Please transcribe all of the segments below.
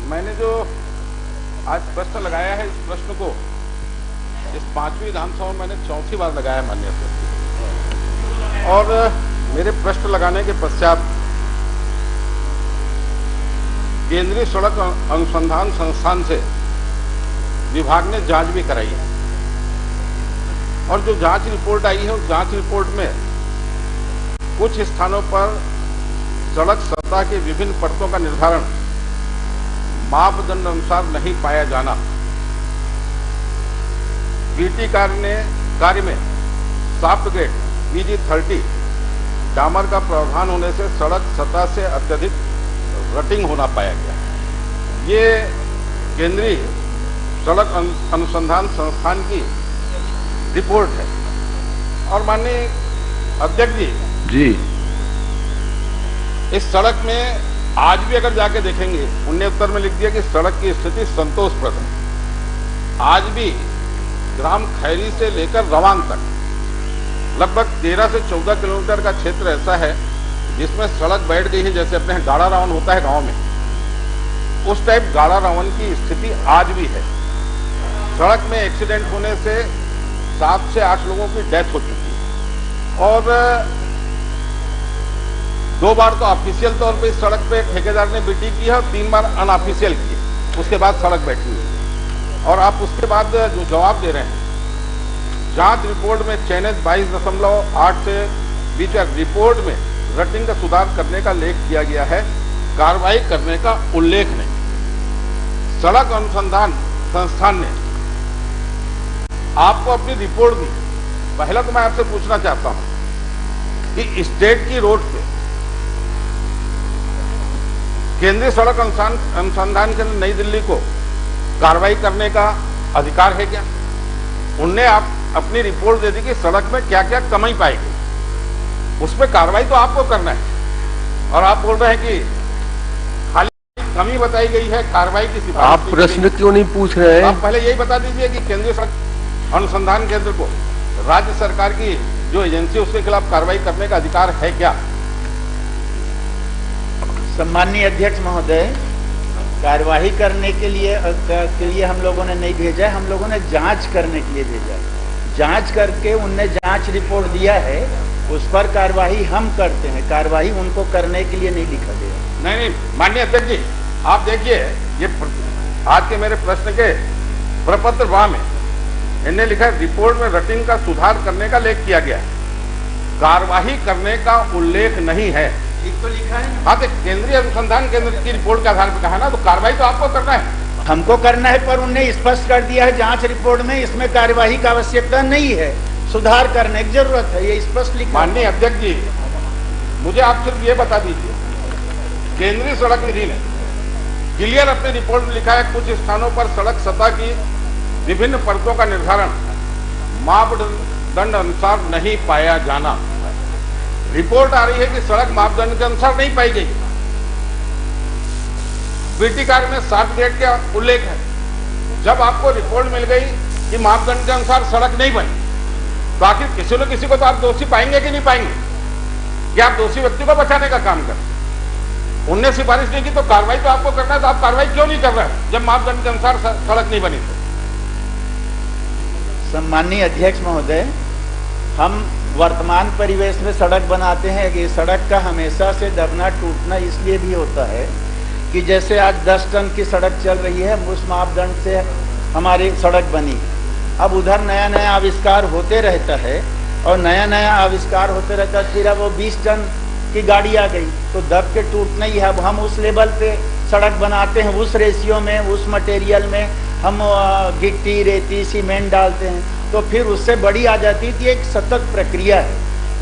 मैंने जो आज प्रश्न लगाया है, इस प्रश्न को इस 5वीं विधानसभा में मैंने 4थी बार लगाया माननीय अध्यक्ष। और मेरे प्रश्न लगाने के पश्चात केंद्रीय सड़क अनुसंधान संस्थान से विभाग ने जांच भी कराई है और जो जांच रिपोर्ट आई है उस जांच रिपोर्ट में कुछ स्थानों पर सड़क सतह के विभिन्न परतों का निर्धारण मापदंड अनुसार नहीं पाया जाना, बीटी कार्य में सॉफ्ट ग्रेड PG-30 डामर का प्रावधान होने से सड़क सतह से अत्यधिक रटिंग होना पाया गया। ये केंद्रीय सड़क अनुसंधान संस्थान की रिपोर्ट है। और माननीय अध्यक्ष जी, इस सड़क में आज भी अगर जाके देखेंगे, उन्होंने उत्तर में लिख दिया कि सड़क की स्थिति संतोषप्रद है। आज भी ग्राम खैरी से लेकर रवान तक लगभग 13 से 14 किलोमीटर का क्षेत्र ऐसा है जिसमें सड़क बैठ गई है, जैसे अपने गाड़ा रावण होता है गांव में, उस टाइप गाड़ा रावण की स्थिति आज भी है। सड़क में एक्सीडेंट होने से 7 से 8 लोगों की डेथ हो चुकी है और 2 बार तो ऑफिशियल तौर पे इस सड़क पे ठेकेदार ने बीटी की है और 3 बार अनऑफिशियल की है। उसके बाद सड़क बैठी हुई है और आप उसके बाद जो जवाब दे रहे हैं, जांच रिपोर्ट में चयनित 22.8 से बीच रिपोर्ट में रटिंग का सुधार करने का लेख किया गया है, कार्रवाई करने का उल्लेख नहीं। सड़क अनुसंधान संस्थान ने आपको अपनी रिपोर्ट दी। पहला तो मैं आपसे पूछना चाहता हूं कि स्टेट की रोड पे केंद्रीय सड़क अनुसंधान केंद्र नई दिल्ली को कार्रवाई करने का अधिकार है क्या? उनने आप अपनी रिपोर्ट दे दी कि सड़क में क्या क्या कमी पाई गई, उस पर कार्रवाई तो आपको करना है और आप बोल रहे हैं कि खाली कमी बताई गई है, कार्रवाई की सिफारिश। आप प्रश्न क्यों नहीं पूछ रहे हैं? आप पहले यही बता दीजिए कि केंद्रीय सड़क अनुसंधान केंद्र को राज्य सरकार की जो एजेंसी उसके खिलाफ कार्रवाई करने का अधिकार है क्या? सम्माननीय अध्यक्ष महोदय, कार्यवाही करने के लिए हम लोगों ने नहीं भेजा है, हम लोगों ने जांच करने के लिए भेजा है। जांच करके उनने जांच रिपोर्ट दिया है, उस पर कार्यवाही हम करते हैं, कार्यवाही उनको करने के लिए नहीं लिखा गया। नहीं, माननीय अध्यक्ष जी, आप देखिए, ये आज के मेरे प्रश्न के प्रपत्र वहां में इन्हें लिखा है, रिपोर्ट में रटिंग का सुधार करने का लेख किया गया है, कार्यवाही करने का उल्लेख नहीं है। ठीक तो लिखा है। हाँ, तो केंद्रीय अनुसंधान केंद्र की रिपोर्ट के आधार पर कहा ना, तो कार्रवाई तो आपको करना है। हमको करना है, पर उन्हें स्पष्ट कर दिया है जांच रिपोर्ट में इसमें कार्यवाही की आवश्यकता नहीं है, सुधार करने की जरूरत है, ये स्पष्ट लिखा। माननीय अध्यक्ष जी, मुझे आप सिर्फ ये बता दीजिए, केंद्रीय सड़क निधि ने क्लियर अपनी रिपोर्ट में लिखा है, कुछ स्थानों पर सड़क सतह की विभिन्न परतों का निर्धारण मापदंड अनुसार नहीं पाया जाना। रिपोर्ट आ रही है कि सड़क मापदंड के अनुसार नहीं पाई गई। बीटी कार्य में सॉफ्ट ग्रेड का उल्लेख है। जब आपको रिपोर्ट मिल गई कि मापदंड के अनुसार सड़क नहीं बनी, तो आखिर किसी न किसी को तो आप दोषी पाएंगे कि नहीं पाएंगे? कि आप दोषी व्यक्ति को बचाने का काम करें। उनने सिफारिश नहीं की तो कार्रवाई तो आपको करना है, तो आप कार्रवाई क्यों नहीं कर रहे हैं जब मापदंड के अनुसार सड़क नहीं बनी? तो सम्माननीय अध्यक्ष महोदय, हम वर्तमान परिवेश में सड़क बनाते हैं कि सड़क का हमेशा से दबना टूटना इसलिए भी होता है कि जैसे आज 10 टन की सड़क चल रही है, उस मापदंड से हमारी सड़क बनी। अब उधर नया नया आविष्कार होते रहता है और नया नया आविष्कार होते रहता है, फिर अब वो 20 टन की गाड़ी आ गई तो दब के टूटना ही है। अब हम उस लेवल पे सड़क बनाते हैं, उस रेशियो में, उस मटेरियल में हम गिट्टी, रेती, सीमेंट डालते हैं, तो फिर उससे बड़ी आ जाती थी। एक सतत प्रक्रिया है,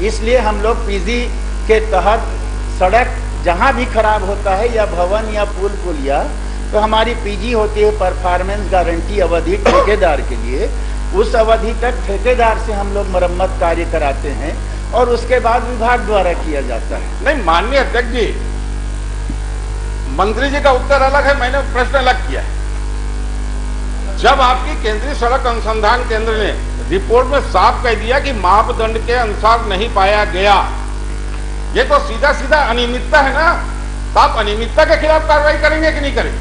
इसलिए हम लोग पीजी के तहत सड़क जहाँ भी खराब होता है या भवन या पुल पुलिया, तो हमारी पीजी होती है परफॉर्मेंस गारंटी अवधि ठेकेदार के लिए। उस अवधि तक ठेकेदार से हम लोग मरम्मत कार्य कराते हैं और उसके बाद विभाग द्वारा किया जाता है। नहीं माननीय अध्यक्ष जी, मंत्री जी का उत्तर अलग है, मैंने प्रश्न अलग किया है। जब आपकी केंद्रीय सड़क अनुसंधान केंद्र ने रिपोर्ट में साफ कह दिया कि मापदंड के अनुसार नहीं पाया गया, ये तो सीधा सीधा अनियमितता है ना। तो आप अनियमितता के खिलाफ कार्रवाई करेंगे कि नहीं करेंगे?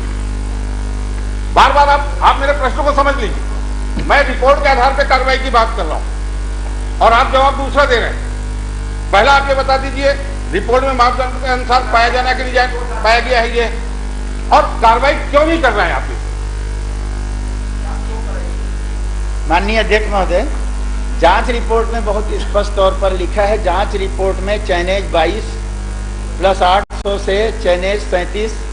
बार बार आप मेरे प्रश्न को समझ लीजिए। मैं रिपोर्ट के आधार पर कार्रवाई की बात कर रहा हूं और आप जवाब दूसरा दे रहे हैं। पहला आप ये बता दीजिए रिपोर्ट में मापदंड के अनुसार पाया जाना कि नहीं पाया गया है ये, और कार्रवाई क्यों नहीं कर रहे हैं आप? माननीय अध्यक्ष महोदय, जांच रिपोर्ट में बहुत स्पष्ट तौर पर लिखा है, जांच रिपोर्ट में चैनेज 22 प्लस 800 से चैनेज 37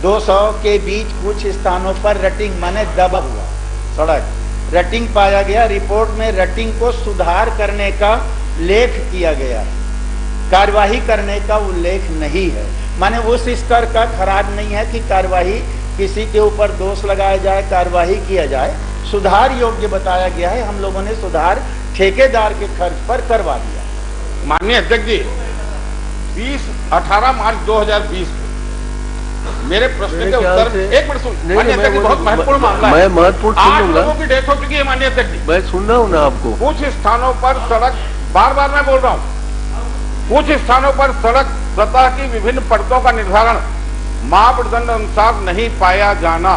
200 के बीच कुछ स्थानों पर रटिंग माने दबा हुआ सड़क रटिंग पाया गया। रिपोर्ट में रटिंग को सुधार करने का लेख किया गया है, कार्यवाही करने का उल्लेख नहीं है। माने उस स्तर का खराब नहीं है कि कार्यवाही किसी के ऊपर दोष लगाया जाए, कार्यवाही किया जाए। सुधार योग्य बताया गया है, हम लोगों ने सुधार ठेकेदार के खर्च पर करवा दिया। माननीय अध्यक्ष जी, 18 मार्च 2020 को मेरे प्रश्न के उत्तर एक मिनट सुन। माननीय अध्यक्ष जी, बहुत महत्वपूर्ण मामला है। मैं महत्वपूर्ण सुन 8 लूंगा। लोगों की डेथ हो चुकी है माननीय अध्यक्ष जी। मैं सुन रहा हूँ ना आपको। कुछ स्थानों पर सड़क, बार बार मैं बोल रहा हूँ, कुछ स्थानों पर सड़क सतह की विभिन्न परतों का निर्धारण मापदंड अनुसार नहीं पाया जाना,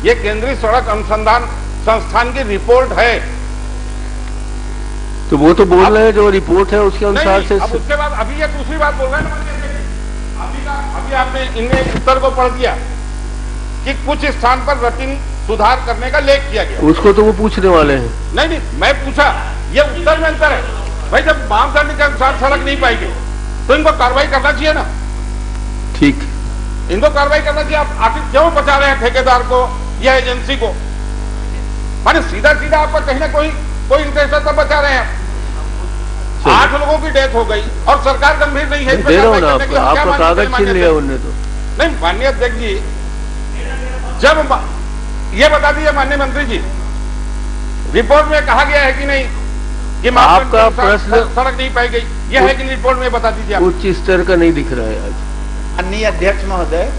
ये केंद्रीय सड़क अनुसंधान संस्थान की रिपोर्ट है। तो वो तो बोल रहे हैं जो रिपोर्ट है उसके अनुसार से। अब उसके बाद अभी ये दूसरी बात बोल रहे हैं ना, अभी आपने इनमें उत्तर को पढ़ दिया कि कुछ स्थान पर रटिंग सुधार करने का लेख किया गया। उसको तो वो पूछने वाले हैं। नहीं, मैं पूछा, ये उत्तर में अंतर है भाई। जब मापदंड के अनुसार सड़क नहीं पाई गई तो इनको कार्रवाई करना चाहिए ना। ठीक, इनको कार्रवाई करना चाहिए। आप आखिर क्यों बचा रहे हैं ठेकेदार को या एजेंसी को? माने सीधा सीधा आपका कहीं ना कोई इंटरेस्ट तब बचा रहे हैं। 8 लोगों की डेथ हो गई और सरकार गंभीर नहीं है। दे रहा हूं ना आपका कागज छीन लिया उन्होंने तो। नहीं माननीय अध्यक्ष जी, जब ये बता दीजिए माननीय मंत्री जी, रिपोर्ट में कहा गया है कि नहीं कि आपका प्रश्न सड़क नहीं पाई गई, यह है कि रिपोर्ट में बता दीजिए। उच्च स्तर का नहीं दिख रहा है आज। माननीय अध्यक्ष महोदय,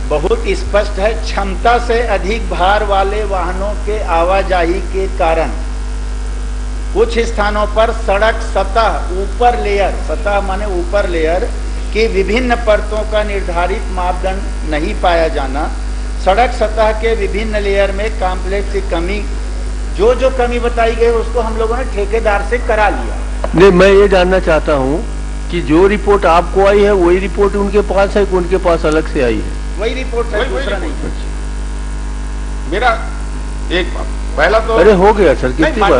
बहुत स्पष्ट है, क्षमता से अधिक भार वाले वाहनों के आवाजाही के कारण कुछ स्थानों पर सड़क सतह ऊपर लेयर, सतह माने ऊपर लेयर की विभिन्न परतों का निर्धारित मापदंड नहीं पाया जाना, सड़क सतह के विभिन्न लेयर में कॉम्प्लेक्स की कमी, जो कमी बताई गई उसको हम लोगों ने ठेकेदार से करा लिया। नहीं, मैं ये जानना चाहता हूँ कि जो रिपोर्ट आपको आई है वही रिपोर्ट उनके पास है कि उनके पास अलग से आई है? वही रिपोर्ट है, दूसरा नहीं। मेरा एक बात, पहला तो अरे हो गया सर, कितनी बार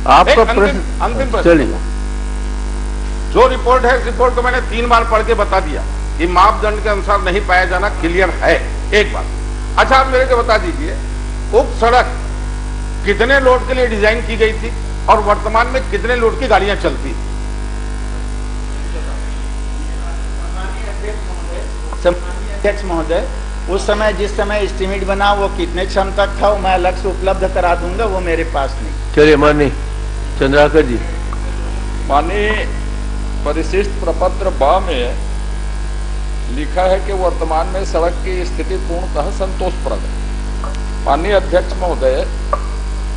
आपका प्रश्न अंतिम प्रश्न। चलिए, जो रिपोर्ट है, रिपोर्ट को मैंने 3 बार पढ़ के बता दिया कि मापदंड के अनुसार नहीं पाया जाना क्लियर है। एक बात। अच्छा, आप मेरे को बता दीजिए, उप सड़क कितने लोड के लिए डिजाइन की गई थी और वर्तमान में कितने लोड की गाड़ियां चलती? अध्यक्ष महोदय, उस समय जिस समय एस्टीमेट बना वो कितने क्षमता था वो मैं अलग से उपलब्ध करा दूंगा, वो मेरे पास नहीं। चलिए माननीय चंद्राकर जी। माननीय परिशिष्ट प्रपत्र ब में लिखा है कि वर्तमान में सड़क की स्थिति पूर्णतः संतोषप्रद है। माननीय अध्यक्ष महोदय,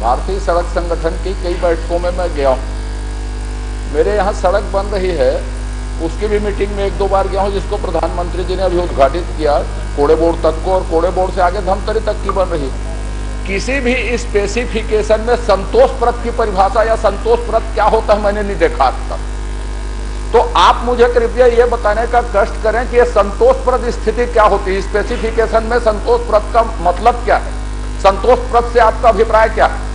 भारतीय सड़क संगठन की कई बैठकों में मैं गया हूँ। मेरे यहाँ सड़क बन रही है, उसकी भी मीटिंग में 1-2 बार गया हूँ, जिसको प्रधानमंत्री जी ने अभी उद्घाटित किया, कोड़े बोर्ड तक को, और कोड़े बोर्ड से आगे धमतरी तक की बन रही। किसी भी स्पेसिफिकेशन में संतोषप्रद की परिभाषा या संतोषप्रद क्या होता है मैंने नहीं देखा आज तक। तो आप मुझे कृपया ये बताने का कष्ट करें कि ये संतोषप्रद स्थिति क्या होती है, स्पेसिफिकेशन में संतोषप्रद का मतलब क्या है, संतोषप्रद से आपका अभिप्राय क्या है?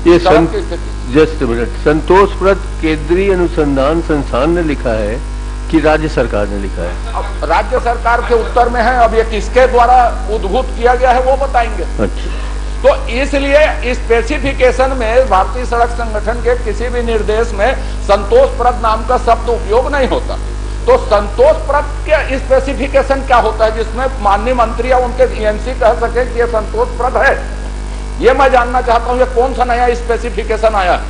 ये जस्ट मिनट, संतोषप्रद केंद्रीय अनुसंधान संस्थान ने लिखा है कि राज्य सरकार ने लिखा है? अब राज्य सरकार के उत्तर में है, अब ये किसके द्वारा उद्भूत किया गया है वो बताएंगे। अच्छा, तो इसलिए स्पेसिफिकेशन में भारतीय सड़क संगठन के किसी भी निर्देश में संतोषप्रद नाम का शब्द उपयोग नहीं होता। तो संतोषप्रद के स्पेसिफिकेशन क्या होता है जिसमें माननीय मंत्री या उनके एएनसी कह सके कि ये संतोषप्रद है? ये मैं जानना चाहता हूं, ये कौन सा नया स्पेसिफिकेशन आया है?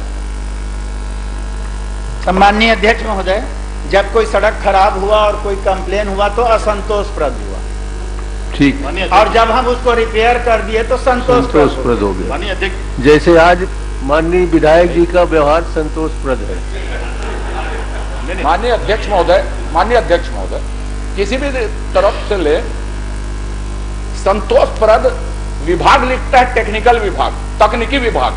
सम्माननीय अध्यक्ष महोदय, जब कोई सड़क खराब हुआ और कोई कंप्लेन हुआ तो असंतोषप्रद हुआ, ठीक, और जब हम उसको रिपेयर कर दिए तो संतोषप्रद हो गया। माननीय अध्यक्ष, जैसे आज माननीय विधायक जी का व्यवहार संतोषप्रद है। माननीय अध्यक्ष महोदय, किसी भी तरफ से ले संतोषप्रद विभाग लिखता है टेक्निकल विभाग, तकनीकी विभाग।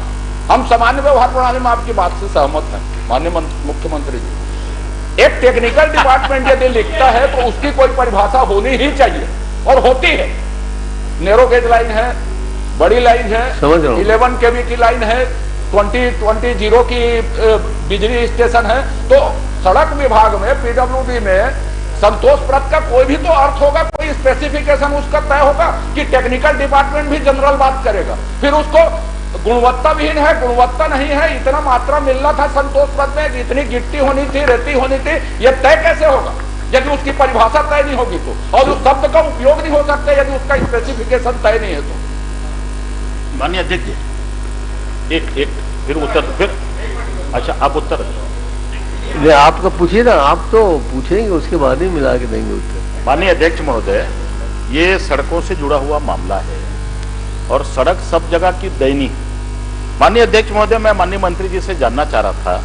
हम सामान्य व्यवहार प्रणाली में आपकी बात से सहमत हैं माननीय मुख्यमंत्री जी। एक टेक्निकल डिपार्टमेंट यदि लिखता है तो उसकी कोई परिभाषा होनी ही चाहिए, और होती है। नैरो गेज लाइन है, बड़ी लाइन है, 11 केवी की लाइन है, 2020 की बिजली स्टेशन है। तो सड़क विभाग में, पीडब्ल्यूडी में संतोषप्रद का कोई भी तो अर्थ होगा, कोई स्पेसिफिकेशन उसका तय होगा कि टेक्निकल डिपार्टमेंट भी जनरल बात करेगा। फिर उसको गुणवत्ता विहीन है, गुणवत्ता नहीं है, इतना मात्रा मिलना था संतोषप्रद में, इतनी गिट्टी होनी थी, रेती होनी थी, यह तय कैसे होगा यदि उसकी परिभाषा तय नहीं होगी तो, और उस शब्द का उपयोग नहीं हो सकता यदि उसका स्पेसिफिकेशन तय नहीं है तो। माननीय अध्यक्ष जी, एक फिर उत्तर, फिर अच्छा आप उत्तर नहीं, आपका पूछिए ना, आप तो पूछेंगे उसके बाद ही मिला के देंगे उत्तर। माननीय अध्यक्ष महोदय, ये सड़कों से जुड़ा हुआ मामला है और सड़क सब जगह की दयनीय। माननीय अध्यक्ष महोदय, मैं माननीय मंत्री जी से जानना चाह रहा था,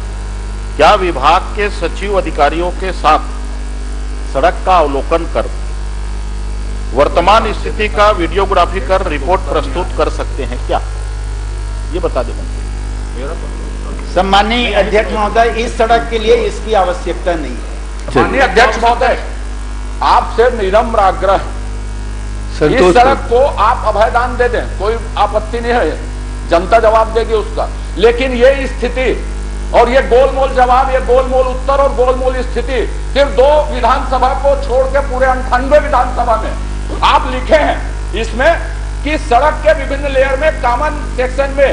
क्या विभाग के सचिव अधिकारियों के साथ सड़क का अवलोकन कर वर्तमान स्थिति का वीडियोग्राफी कर रिपोर्ट प्रस्तुत कर सकते हैं क्या? ये बता दें मंत्री। सम्माननीय अध्यक्ष महोदय, इस सड़क के लिए इसकी आवश्यकता नहीं है। माननीय अध्यक्ष महोदय, आपसे निरम्र आग्रह है, इस सड़क को आप अभयदान दे दें, कोई आपत्ति नहीं है, जनता जवाब देगी उसका। लेकिन ये स्थिति और ये गोलमोल जवाब, ये गोलमोल उत्तर और गोलमोल स्थिति सिर्फ 2 विधानसभा को छोड़ के पूरे 98 विधानसभा में आप लिखे हैं इसमें कि सड़क के विभिन्न लेयर में कॉमन सेक्शन में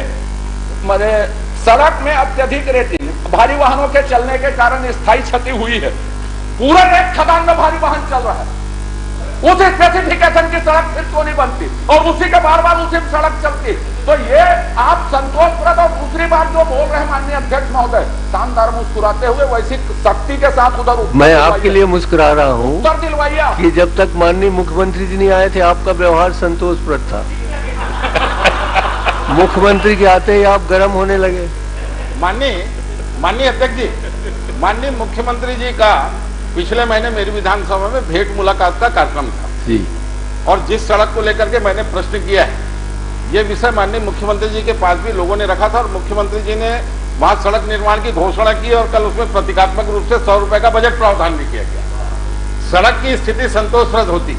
सड़क में अत्यधिक रेती, भारी वाहनों के चलने के कारण स्थायी क्षति हुई है। पूरे एक खदान में भारी वाहन चल रहा है, उस स्पेसिफिकेशन की सड़क फिर क्यों नहीं बनती और उसी के बार बार उसी सड़क चलती? तो ये आप संतोषप्रद, और दूसरी बात जो बोल रहे हैं माननीय अध्यक्ष महोदय, शानदार मुस्कुराते हुए वैसी शक्ति के साथ उधर मैं आपके लिए मुस्कुरा रहा हूँ उत्तर दिलवाइए कि जब तक माननीय मुख्यमंत्री जी नहीं आए थे आपका व्यवहार संतोषप्रद था। मुख्यमंत्री के आते ही आप गर्म होने लगे। माननीय अध्यक्ष जी, माननीय मुख्यमंत्री जी का पिछले महीने मेरी विधानसभा में भेंट मुलाकात का कार्यक्रम था जी, और जिस सड़क को लेकर के मैंने प्रश्न किया है, ये विषय माननीय मुख्यमंत्री जी के पास भी लोगों ने रखा था और मुख्यमंत्री जी ने वहां सड़क निर्माण की घोषणा की और कल उसमें प्रतीकात्मक रूप से 100 रुपए का बजट प्रावधान भी किया गया। सड़क की स्थिति संतोषप्रद होती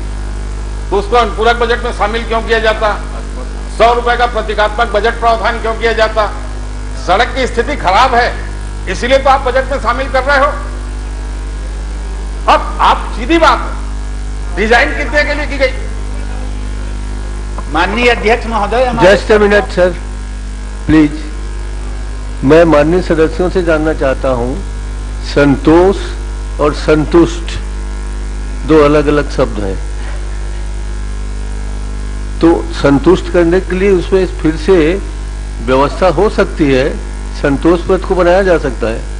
तो उसको अनुपूरक बजट में शामिल क्यों किया जाता? 100 रुपए का प्रतीकात्मक बजट प्रावधान क्यों किया जाता? सड़क की स्थिति खराब है, इसीलिए तो आप बजट में शामिल कर रहे हो। अब आप सीधी बात, डिजाइन कितने के लिए की गई? माननीय अध्यक्ष महोदय, just a minute sir, please. मैं माननीय सदस्यों से जानना चाहता हूं, संतोष और संतुष्ट 2 अलग अलग शब्द हैं, तो संतुष्ट करने के लिए उसमें फिर से व्यवस्था हो सकती है, संतोषप्रद को बनाया जा सकता है।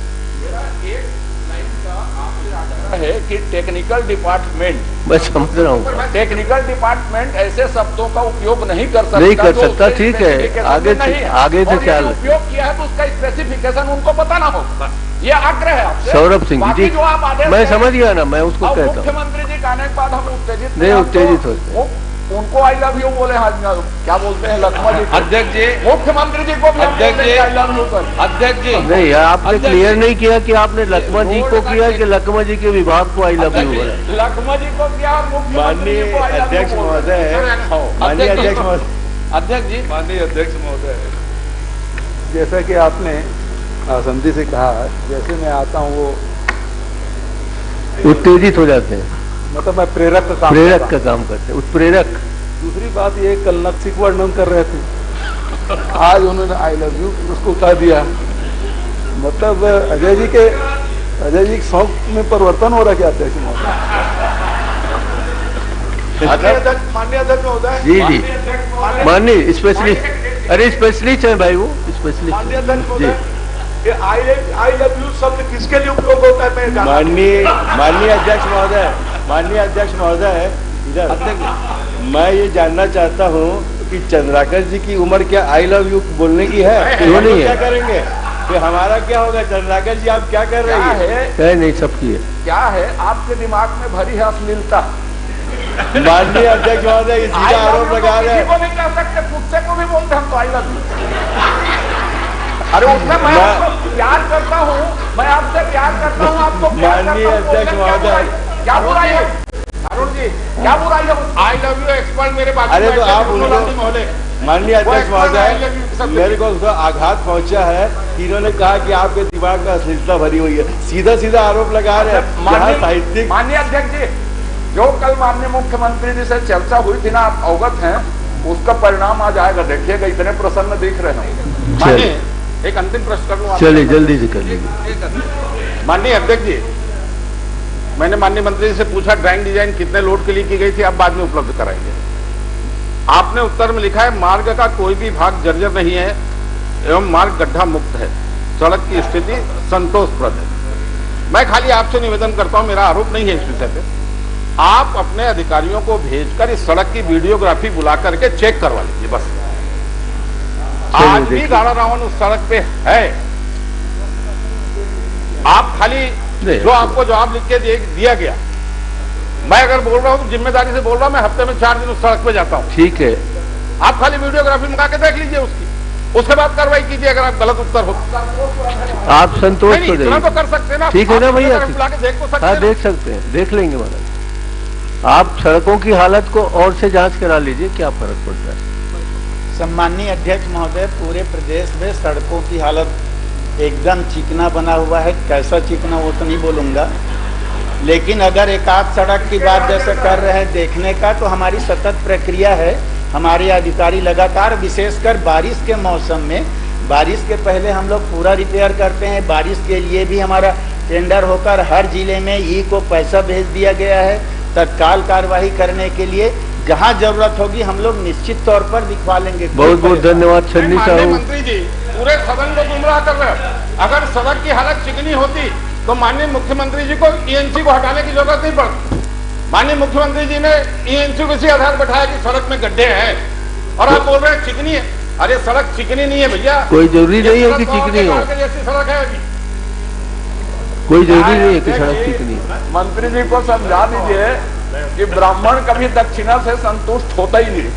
है कि टेक्निकल डिपार्टमेंट, मैं समझ रहा हूँ, टेक्निकल डिपार्टमेंट ऐसे शब्दों का उपयोग नहीं कर सकता, ठीक है, आगे से क्या उपयोग किया है तो उसका स्पेसिफिकेशन उनको पता ना होगा। ये आग्रह है आपसे सौरभ सिंह जी, जो आप आदेश मैं समझ गया ना, मैं उसको कहता हूँ। मुख्यमंत्री जी का आने के बाद हम उत्तेजित नहीं, उत्तेजित होते उनको आई लव यू बोले, क्या बोलते हैं लक्ष्मण जी, अध्यक्ष जी, मुख्यमंत्री जी को भी अध्यक्ष जी, आई लव यू कर। अध्यक्ष जी, नहीं, आपने क्लियर नहीं किया कि आपने लक्ष्मण जी को किया कि लक्ष्मण जी के विभाग को आई लव यू बोला। लक्ष्मण जी को किया और मुख्यमंत्री जी को आई लव यू। अध्यक्ष महोदय, माननीय अध्यक्ष महोदय, अध्यक्ष जी, माननीय अध्यक्ष महोदय, जैसा कि आपने संधि से कहा, जैसे मैं आता हूँ वो उत्तेजित हो जाते हैं, मतलब मैं प्रेरक का काम करते हैं, उत्प्रेरक। दूसरी बात ये, कल नक्सिक वर्णन कर रहे थे, आज उन्होंने आई लव यू उसको उतार दिया। मतलब अजय जी के शौक में परिवर्तन हो रहा है क्या अध्यक्ष महोदय? माननीय अध्यक्ष महोदय, जी जी, माननीय स्पेशलिस्ट, अरे स्पेशलिस्ट है भाई, वो स्पेशलिस्ट जी। आई लव यू शब्द किसके लिए उपयोग होता है? मैं माननीय अध्यक्ष महोदय, इधर मैं ये जानना चाहता हूँ कि चंद्राकर जी की उम्र क्या आई लव यू बोलने की है? क्यों नहीं है? क्या करेंगे फिर हमारा क्या होगा? चंद्राकर जी आप क्या कर रहे हैं? क्या नहीं, सबकी है। क्या है आपके दिमाग में भरी है अश्लीलता, माननीय अध्यक्ष महोदय सीधा आरोप लगा रहे हैं। को नहीं कह सकते, कुत्ते को भी बोलते हम तो आई लव यू। अरे उसमें मैं आपको प्यार करता हूँ, मैं आपसे प्यार करता हूँ, आपको माननीय अध्यक्ष महोदय, क्या बुराई है अरुण जी, क्या बुराई है? आई लव यू एक्सपर्ट मेरे बात। अरे तो आप उनको, माननीय अध्यक्ष महोदय, मेरे को उसका आघात पहुंचा है कि इन्होंने कहा कि आपके दिमाग में अश्लीलता भरी हुई है। सीधा सीधा आरोप लगा रहे हैं। साहित्यिक माननीय अध्यक्ष जी, जो कल माननीय मुख्यमंत्री जी से चर्चा हुई थी ना, आप अवगत हैं, उसका परिणाम आज आएगा, देखिएगा, इतने प्रसन्न दिख रहे हैं। माननीय एक अंतिम प्रश्न कर लूं, चलिए जल्दी से कर लीजिए। माननीय अध्यक्ष जी, मैंने माननीय मंत्री जी से पूछा ड्राइंग डिजाइन कितने लोड के लिए की गई थी, आप बाद में उपलब्ध कराएंगे। आपने उत्तर में लिखा है मार्ग का कोई भी भाग जर्जर नहीं है एवं मार्ग गड्ढा मुक्त है, सड़क की स्थिति संतोषप्रद है। मैं खाली आपसे निवेदन करता हूं, मेरा आरोप नहीं है इस विषय पे, आप अपने अधिकारियों को भेजकर इस सड़क की वीडियोग्राफी बुला करके चेक करवा लीजिए बस। आज भी गाड़ा रावण उस सड़क पे है। आप खाली जो आपको जवाब लिख के दिया गया, मैं अगर बोल रहा हूं तो जिम्मेदारी से बोल रहा हूं, मैं हफ्ते में 4 दिन उस सड़क पे जाता हूं। ठीक है, आप खाली वीडियोग्राफी मंगा के देख लीजिए उसकी, उसके बाद कार्रवाई कीजिए अगर आप गलत उत्तर हो। आप संतोष तो इतना तो कर सकते हैं ना। ठीक है ना भैया, बुला के देख तो सकते हाँ हैं। देख सकते हैं, देख लेंगे महाराज। आप सड़कों की हालत को और से जांच करा लीजिए, क्या फर्क पड़ता है। सम्माननीय अध्यक्ष महोदय, पूरे प्रदेश में सड़कों की हालत एकदम चिकना बना हुआ है। कैसा चिकना वो तो नहीं बोलूँगा, लेकिन अगर एक आध सड़क की बात जैसे कर रहे हैं देखने का, तो हमारी सतत प्रक्रिया है। हमारे अधिकारी लगातार, विशेषकर बारिश के मौसम में, बारिश के पहले हम लोग पूरा रिपेयर करते हैं। बारिश के लिए भी हमारा टेंडर होकर हर जिले में ई को पैसा भेज दिया गया है तत्काल कार्यवाही करने के लिए। जहां जरूरत होगी हम लोग निश्चित तौर पर दिखवा लेंगे। बहुत बहुत धन्यवाद छन्नी साहू। मंत्री जी पूरे सदन को गुमराह कर रहे हैं। अगर सड़क की हालत चिकनी होती तो माननीय मुख्यमंत्री जी को ईएनसी को हटाने की जरूरत नहीं पड़ती। माननीय मुख्यमंत्री जी ने ईएनसी को इसी आधार बैठाया कि सड़क में गड्ढे हैं, और आप बोल रहे हैं चिकनी है। अरे सड़क चिकनी नहीं है भैया, कोई जरूरी नहीं है कि चिकनी हो, जैसी सड़क है अभी। कोई जरूरी नहीं है कि सड़क चिकनी हो। मंत्री जी को समझा दीजिए कि ब्राह्मण कभी दक्षिणा से संतुष्ट होता ही नहीं।